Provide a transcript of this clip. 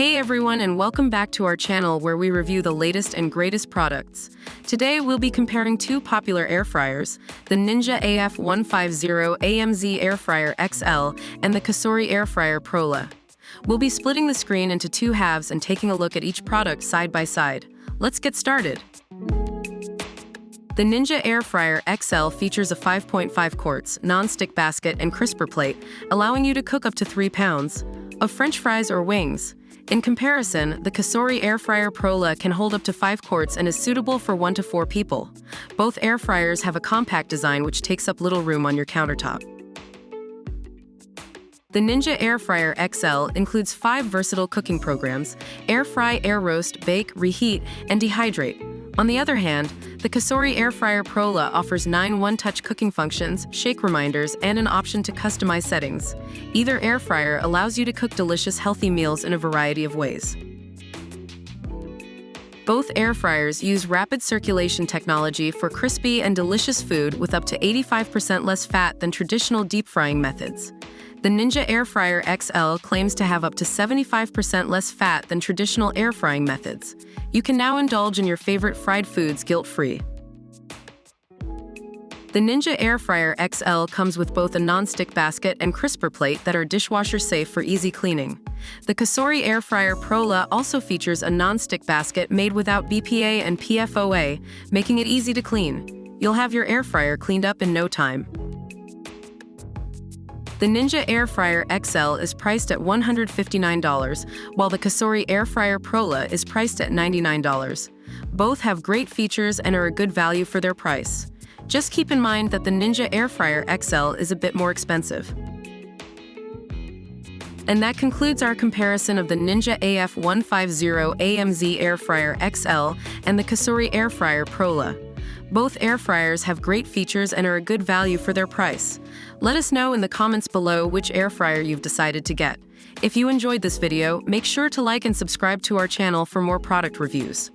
Hey everyone, and welcome back to our channel where we review the latest and greatest products. Today we'll be comparing two popular air fryers, the Ninja AF150 AMZ Air Fryer XL and the Cosori Air Fryer Pro. We'll be splitting the screen into two halves and taking a look at each product side by side. Let's get started. The Ninja Air Fryer XL features a 5.5 quarts non-stick basket and crisper plate, allowing you to cook up to 3 pounds of French fries or wings. In comparison, the Cosori Air Fryer Pro can hold up to 5 quarts and is suitable for 1 to 4 people. Both air fryers have a compact design which takes up little room on your countertop. The Ninja Air Fryer XL includes 5 versatile cooking programs: air fry, air roast, bake, reheat, and dehydrate. On the other hand, the Cosori Air Fryer Pro offers 9 one-touch cooking functions, shake reminders, and an option to customize settings. Either air fryer allows you to cook delicious, healthy meals in a variety of ways. Both air fryers use rapid circulation technology for crispy and delicious food with up to 85% less fat than traditional deep frying methods. The Ninja Air Fryer XL claims to have up to 75% less fat than traditional air frying methods. You can now indulge in your favorite fried foods guilt-free. The Ninja Air Fryer XL comes with both a non-stick basket and crisper plate that are dishwasher safe for easy cleaning. The Cosori Air Fryer Pro also features a non-stick basket made without BPA and PFOA, making it easy to clean. You'll have your air fryer cleaned up in no time. The Ninja Air Fryer XL is priced at $159, while the Cosori Air Fryer Pro is priced at $99. Both have great features and are a good value for their price. Just keep in mind that the Ninja Air Fryer XL is a bit more expensive. And that concludes our comparison of the Ninja AF150 AMZ Air Fryer XL and the Cosori Air Fryer Pro. Both air fryers have great features and are a good value for their price. Let us know in the comments below which air fryer you've decided to get. If you enjoyed this video, make sure to like and subscribe to our channel for more product reviews.